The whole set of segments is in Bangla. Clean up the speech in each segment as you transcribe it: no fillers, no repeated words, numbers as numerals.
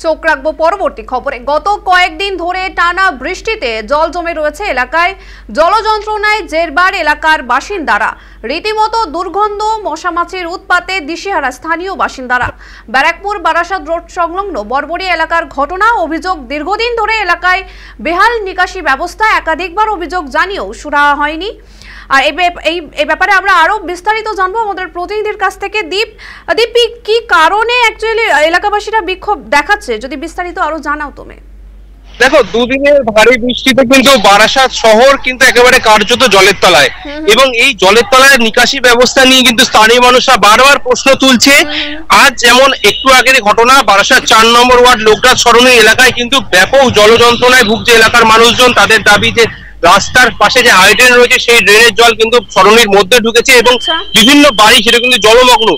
চোখ রাখবো পরবর্তী খবরে। গত কয়েকদিন ধরে টানা বৃষ্টিতে জল জমে রয়েছে এলাকায়। জলযন্ত্রণায় জেরবার এলাকার বাসিন্দারা। রীতিমতো দুর্গন্ধ, মশামাছির উৎপাতে দিশেহারা স্থানীয় বাসিন্দারা। ব্যারাকপুর বারাসাত রোড সংলগ্ন বরবড়িয়া এলাকার ঘটনা। অভিযোগ, দীর্ঘদিন ধরে এলাকায় বেহাল নিকাশি ব্যবস্থা। একাধিকবার অভিযোগ জানিয়েও সুরাহা হয়নি। আর এই ব্যাপারে আমরা আরো বিস্তারিত জানবো আমাদের প্রতিনিধির কাছ থেকে। দীপ, কি কারণে অ্যাকচুয়ালি এলাকাবাসীরা বিক্ষোভ দেখাচ্ছে, যদি বিস্তারিত আরো জানাও তুমি। দেখো, দুদিনের ভারী বৃষ্টিতে কিন্তু বারাসাত শহর কিন্তু একেবারে কার্যত জলের তলায়, এবং এই জলের তলায় নিকাশি ব্যবস্থা নিয়ে কিন্তু স্থানীয় মানুষরা বারবার প্রশ্ন তুলছে। আজ যেমন একটু আগের ঘটনা, বারাসাত 4 নম্বর ওয়ার্ড লোকনাথ সরণি এলাকায় কিন্তু ব্যাপক জলযন্ত্রণায় ভুগছে এলাকার মানুষজন। তাদের দাবি যে রাস্তার পাশে যে হাইড্রেন রয়েছে সেই ড্রেনের জল কিন্তু সরণির মধ্যে ঢুকেছে এবং বিভিন্ন বাড়ি সেটা কিন্তু জলমগ্ন।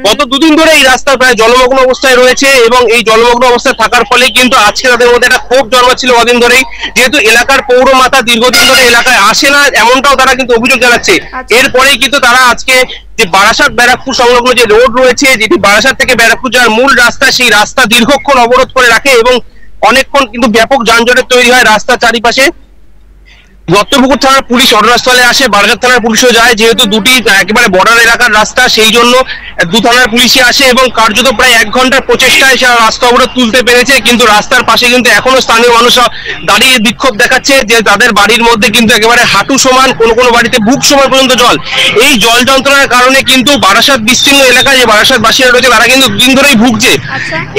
গত দুদিন ধরে এই রাস্তা প্রায় জলমগ্ন অবস্থায় রয়েছে, এবং এই জলমগ্ন অবস্থায় থাকার ফলে কিন্তু আজকে তাদের মধ্যে একটা ক্ষোভ জন্মাচ্ছিল কদিন ধরেই, যেহেতু এলাকার পৌরমাতা দীর্ঘদিন ধরে এলাকায় আসে না, এমনটাও তারা কিন্তু অভিযোগ জানাচ্ছে। এরপরেই কিন্তু তারা আজকে যে বারাসাত ব্যারাকপুর সংলগ্ন যে রোড রয়েছে, যেটি বারাসাত থেকে ব্যারাকপুর যাওয়ার মূল রাস্তা, সেই রাস্তা দীর্ঘক্ষণ অবরোধ করে রাখে এবং অনেকক্ষণ কিন্তু ব্যাপক যানজটের তৈরি হয় রাস্তার চারিপাশে। দত্তপুকুর থানার পুলিশ ঘটনাস্থলে আসে, বারাসাত থানার পুলিশও যায়, যেহেতু দুটি একেবারে বর্ডার এলাকার রাস্তা, সেই জন্য দু থানার পুলিশই আসে এবং কার্যত প্রায় 1 ঘন্টার প্রচেষ্টায় সে রাস্তা অবরোধ তুলতে পেরেছে। কিন্তু রাস্তার পাশে কিন্তু এখনো স্থানীয় মানুষরা দাঁড়িয়ে বিক্ষোভ দেখাচ্ছে যে তাদের বাড়ির মধ্যে কিন্তু একেবারে হাঁটু সমান, কোনো কোনো বাড়িতে বুক সমান পর্যন্ত জল। এই জল যন্ত্রণার কারণে কিন্তু বারাসাত বিস্তীর্ণ এলাকায় যে বারাসাত বাসীরা রয়েছে তারা কিন্তু দুদিন ধরেই ভুগছে।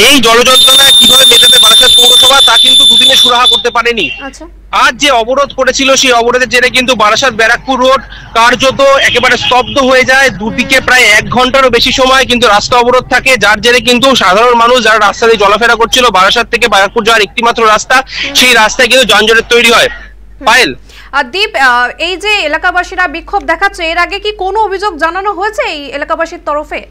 এই জল যন্ত্রণায় কিভাবে মেটাবে বারাসাত পৌরসভা তা কিন্তু দুদিনে সুরাহা করতে পারেনি। আজ যে অবরোধ করেছিল সেই অবরোধের জেরে কিন্তু বারাসাত ব্যারাকপুর রোড কার্যত একেবারে স্তব্ধ হয়ে যায়। দুদিকে প্রায় 1 ঘন্টারও বেশি সময় কিন্তু রাস্তা অবরোধ থাকে, যার জেরে কিন্তু সাধারণ মানুষ যারা রাস্তা দিয়ে চলাফেরা করছিল, বারাসাত থেকে ব্যারাকপুর যাওয়ার একটিমাত্র রাস্তা, সেই রাস্তায় কিন্তু যানজটের তৈরি হয়। পায়েল, দীপ, এই যে এলাকাবাসীরা বিক্ষোভ দেখাচ্ছে, এর আগে কি কোনো অভিযোগ জানানো হয়েছে এই এলাকাবাসীর তরফে?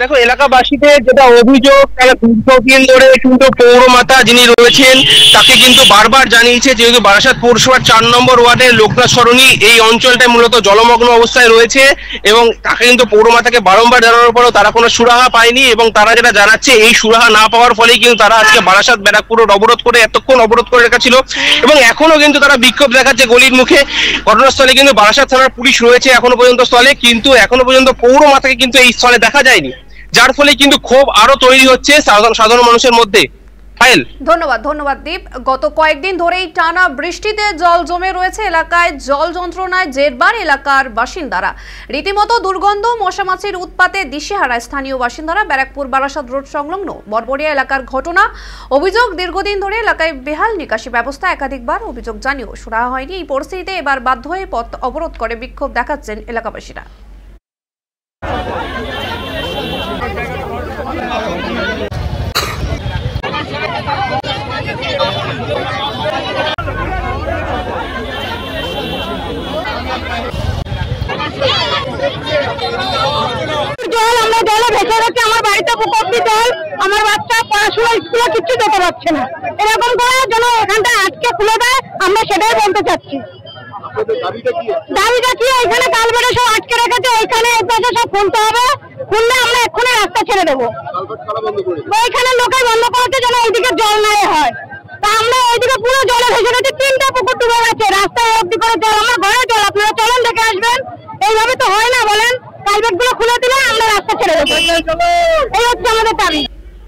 দেখো, এলাকাবাসীদের যেটা অভিযোগ, তারা দীর্ঘদিন ধরে কিন্তু পৌরমাতা যিনি রয়েছেন তাকে কিন্তু বারবার জানিয়েছে, যেহেতু বারাসাত পৌরসভার 4 নম্বর ওয়ার্ডের লোকনাথ সরণি এই অঞ্চলটায় মূলত জলমগ্ন অবস্থায় রয়েছে, এবং তাকে কিন্তু পৌরমাতাকে বারংবার জানানোর পরেও তারা কোনো সুরাহা পায়নি। এবং তারা যেটা জানাচ্ছে, এই সুরাহা না পাওয়ার ফলেই কিন্তু তারা আজকে বারাসাত ব্যারাকপুর রোড অবরোধ করে এতক্ষণ অবরোধ করে রেখেছিল, এবং এখনো কিন্তু তারা বিক্ষোভ দেখাচ্ছে গলির মুখে। ঘটনাস্থলে কিন্তু বারাসাত থানার পুলিশ রয়েছে এখনো পর্যন্ত স্থলে, কিন্তু এখনো পর্যন্ত পৌরমাতাকে কিন্তু এই স্থলে দেখা যায়নি, যার ফলে কিন্তু ক্ষোভ আরো তৈরি হচ্ছে সাধারণ মানুষের মধ্যে। ধন্যবাদ দীপ। গত কয়েকদিন ধরেই টানা বৃষ্টিতে জল জমে রয়েছে এলাকায়। জল যন্ত্রণায় জেরবার এলাকার বাসিন্দারা। রীতিমতো দুর্গন্ধ, মশামাছির উৎপাতে দিশেহারা স্থানীয় বাসিন্দারা। ব্যারাকপুর বারাসাত রোড সংলগ্ন বরবড়িয়া এলাকার ঘটনা। অভিযোগ, দীর্ঘদিন ধরে এলাকায় বেহাল নিকাশি ব্যবস্থা। একাধিকবার অভিযোগ জানিয়েও সুরাহা হয়নি। এই পরিস্থিতিতে এবার বাধ্য হয়ে পথ অবরোধ করে বিক্ষোভ দেখাচ্ছেন এলাকাবাসীরা। আমার বাড়িতে পুকুরটি জল, আমার বাচ্চা পড়াশোনা স্কুলে কিচ্ছু যেতে পারছে না। এরকম করে যেন এখানটা আজকে খুলে দেয়, আমরা সেটাই বলতে চাচ্ছি। দাবিটা কি? এখানে কালভার্টে সব আটকে রেখেছে, ওইখানে এপাশে সব খুলতে হবে। খুললে আমরা এক্ষুনি রাস্তা ছেড়ে দেবো। ওইখানে লোকে বন্ধ করেছে যেন ওইদিকে জল না হয়। তা আমরা ওইদিকে পুরো জলে ভেসে গেছে, 3টা পুকুর ডুবে গেছে, রাস্তায় অব্দি করে জল, আমার ঘরে জল। আপনারা চলেন দেখে আসবেন। এইভাবে তো হয় না, বলেন। কালভার্ট গুলো খুলে দিলে আমরা রাস্তা ছেড়ে দেবো। এই হচ্ছে আমাদের দাবি।